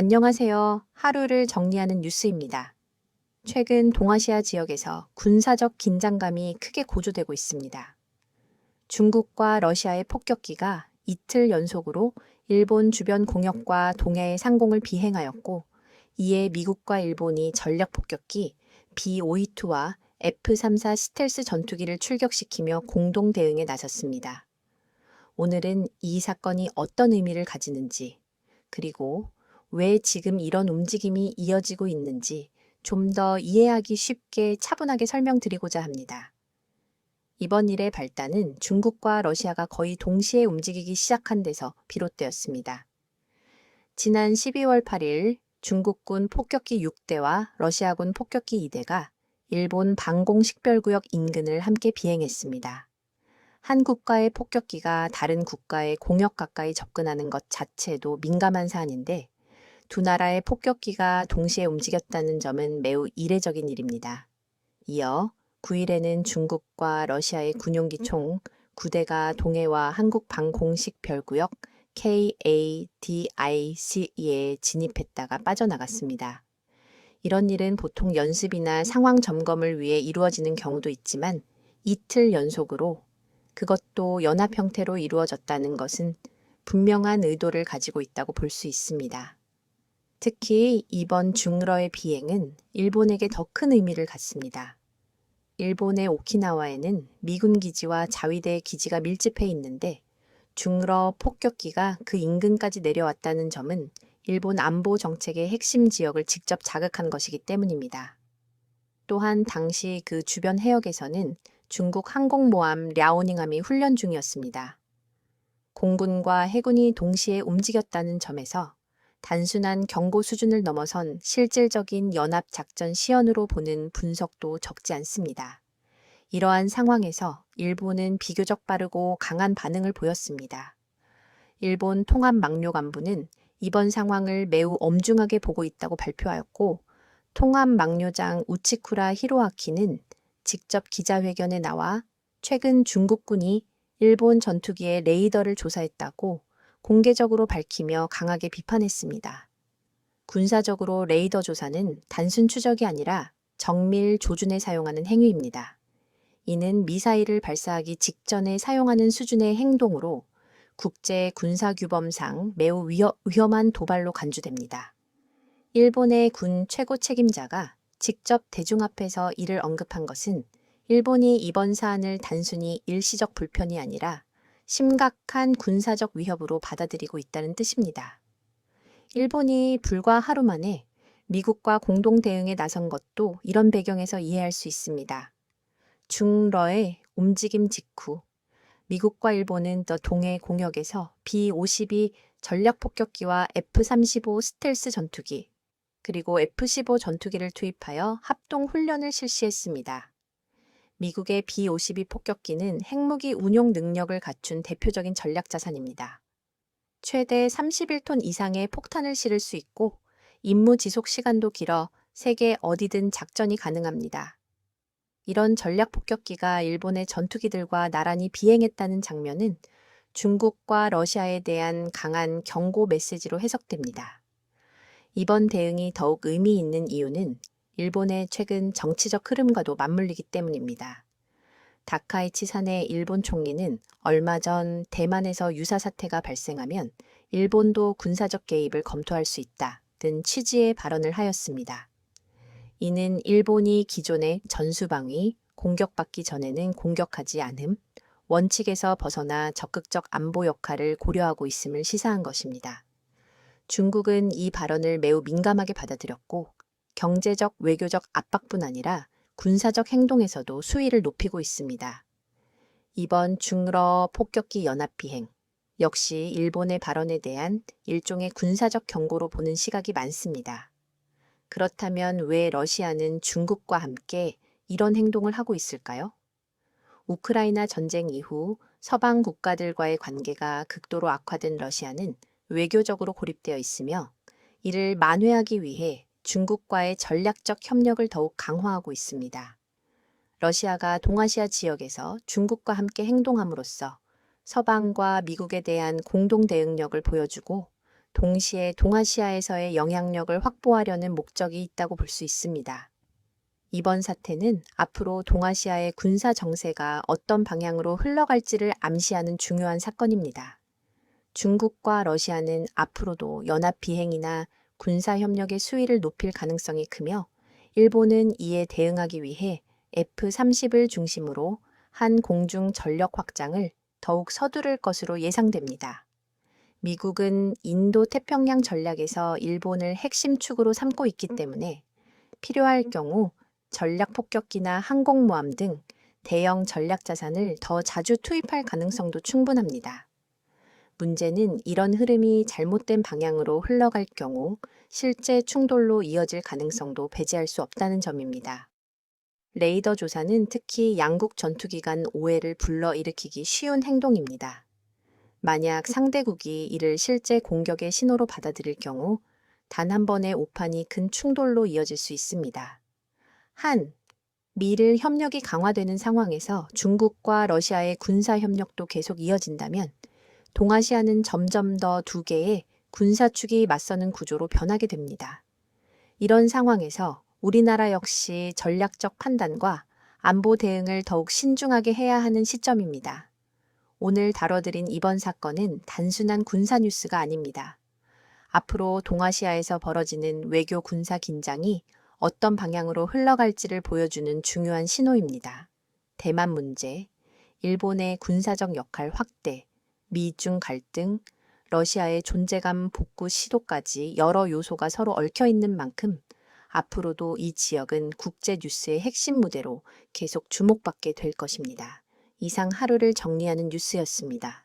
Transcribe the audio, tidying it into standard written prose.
안녕하세요. 하루를 정리하는 뉴스입니다. 최근 동아시아 지역에서 군사적 긴장감이 크게 고조되고 있습니다. 중국과 러시아의 폭격기가 이틀 연속으로 일본 주변 공역과 동해의 상공을 비행하였고, 이에 미국과 일본이 전략 폭격기 B-522와 F-34 스텔스 전투기를 출격시키며 공동 대응에 나섰습니다. 오늘은 이 사건이 어떤 의미를 가지는지, 그리고 왜 지금 이런 움직임이 이어지고 있는지 좀 더 이해하기 쉽게 차분하게 설명드리고자 합니다. 이번 일의 발단은 중국과 러시아가 거의 동시에 움직이기 시작한 데서 비롯되었습니다. 지난 12월 8일 중국군 폭격기 6대와 러시아군 폭격기 2대가 일본 방공 식별구역 인근을 함께 비행했습니다. 한 국가의 폭격기가 다른 국가의 공역 가까이 접근하는 것 자체도 민감한 사안인데, 두 나라의 폭격기가 동시에 움직였다는 점은 매우 이례적인 일입니다. 이어 9일에는 중국과 러시아의 군용기 총 9대가 동해와 한국 방공식 별구역 KADIC에 진입했다가 빠져나갔습니다. 이런 일은 보통 연습이나 상황 점검을 위해 이루어지는 경우도 있지만, 이틀 연속으로, 그것도 연합 형태로 이루어졌다는 것은 분명한 의도를 가지고 있다고 볼 수 있습니다. 특히 이번 중러의 비행은 일본에게 더 큰 의미를 갖습니다. 일본의 오키나와에는 미군 기지와 자위대 기지가 밀집해 있는데, 중러 폭격기가 그 인근까지 내려왔다는 점은 일본 안보 정책의 핵심 지역을 직접 자극한 것이기 때문입니다. 또한 당시 그 주변 해역에서는 중국 항공모함 랴오닝함이 훈련 중이었습니다. 공군과 해군이 동시에 움직였다는 점에서 단순한 경고 수준을 넘어선 실질적인 연합 작전 시연으로 보는 분석도 적지 않습니다. 이러한 상황에서 일본은 비교적 빠르고 강한 반응을 보였습니다. 일본 통합막료간부는 이번 상황을 매우 엄중하게 보고 있다고 발표하였고, 통합막료장 우치쿠라 히로아키는 직접 기자회견에 나와 최근 중국군이 일본 전투기의 레이더를 조사했다고 공개적으로 밝히며 강하게 비판했습니다. 군사적으로 레이더 조사는 단순 추적이 아니라 정밀 조준에 사용하는 행위입니다. 이는 미사일을 발사하기 직전에 사용하는 수준의 행동으로 국제 군사규범상 매우 위험한 도발로 간주됩니다. 일본의 군 최고 책임자가 직접 대중 앞에서 이를 언급한 것은 일본이 이번 사안을 단순히 일시적 불편이 아니라 심각한 군사적 위협으로 받아들이고 있다는 뜻입니다. 일본이 불과 하루 만에 미국과 공동 대응에 나선 것도 이런 배경에서 이해할 수 있습니다. 중러의 움직임 직후 미국과 일본은 더 동해 공역에서 B-52 전략폭격기와 F-35 스텔스 전투기, 그리고 F-15 전투기를 투입하여 합동 훈련을 실시했습니다. 미국의 B-52 폭격기는 핵무기 운용 능력을 갖춘 대표적인 전략 자산입니다. 최대 31톤 이상의 폭탄을 실을 수 있고, 임무 지속 시간도 길어 세계 어디든 작전이 가능합니다. 이런 전략 폭격기가 일본의 전투기들과 나란히 비행했다는 장면은 중국과 러시아에 대한 강한 경고 메시지로 해석됩니다. 이번 대응이 더욱 의미 있는 이유는 일본의 최근 정치적 흐름과도 맞물리기 때문입니다. 다카이치 사내 일본 총리는 얼마 전 대만에서 유사 사태가 발생하면 일본도 군사적 개입을 검토할 수 있다 등 취지의 발언을 하였습니다. 이는 일본이 기존의 전수방위, 공격받기 전에는 공격하지 않음, 원칙에서 벗어나 적극적 안보 역할을 고려하고 있음을 시사한 것입니다. 중국은 이 발언을 매우 민감하게 받아들였고, 경제적, 외교적 압박뿐 아니라 군사적 행동에서도 수위를 높이고 있습니다. 이번 중러 폭격기 연합 비행, 역시 일본의 발언에 대한 일종의 군사적 경고로 보는 시각이 많습니다. 그렇다면 왜 러시아는 중국과 함께 이런 행동을 하고 있을까요? 우크라이나 전쟁 이후 서방 국가들과의 관계가 극도로 악화된 러시아는 외교적으로 고립되어 있으며, 이를 만회하기 위해 중국과의 전략적 협력을 더욱 강화하고 있습니다. 러시아가 동아시아 지역에서 중국과 함께 행동함으로써 서방과 미국에 대한 공동 대응력을 보여주고, 동시에 동아시아에서의 영향력을 확보하려는 목적이 있다고 볼 수 있습니다. 이번 사태는 앞으로 동아시아의 군사 정세가 어떤 방향으로 흘러갈지를 암시하는 중요한 사건입니다. 중국과 러시아는 앞으로도 연합 비행이나 군사 협력의 수위를 높일 가능성이 크며, 일본은 이에 대응하기 위해 F-30을 중심으로 한 공중 전력 확장을 더욱 서두를 것으로 예상됩니다. 미국은 인도 태평양 전략에서 일본을 핵심 축으로 삼고 있기 때문에 필요할 경우 전략 폭격기나 항공모함 등 대형 전략 자산을 더 자주 투입할 가능성도 충분합니다. 문제는 이런 흐름이 잘못된 방향으로 흘러갈 경우 실제 충돌로 이어질 가능성도 배제할 수 없다는 점입니다. 레이더 조사는 특히 양국 전투기 간 오해를 불러일으키기 쉬운 행동입니다. 만약 상대국이 이를 실제 공격의 신호로 받아들일 경우 단 한 번의 오판이 큰 충돌로 이어질 수 있습니다. 미일 협력이 강화되는 상황에서 중국과 러시아의 군사 협력도 계속 이어진다면 동아시아는 점점 더 두 개의 군사축이 맞서는 구조로 변하게 됩니다. 이런 상황에서 우리나라 역시 전략적 판단과 안보 대응을 더욱 신중하게 해야 하는 시점입니다. 오늘 다뤄드린 이번 사건은 단순한 군사 뉴스가 아닙니다. 앞으로 동아시아에서 벌어지는 외교 군사 긴장이 어떤 방향으로 흘러갈지를 보여주는 중요한 신호입니다. 대만 문제, 일본의 군사적 역할 확대, 미중 갈등, 러시아의 존재감 복구 시도까지 여러 요소가 서로 얽혀 있는 만큼 앞으로도 이 지역은 국제 뉴스의 핵심 무대로 계속 주목받게 될 것입니다. 이상 하루를 정리하는 뉴스였습니다.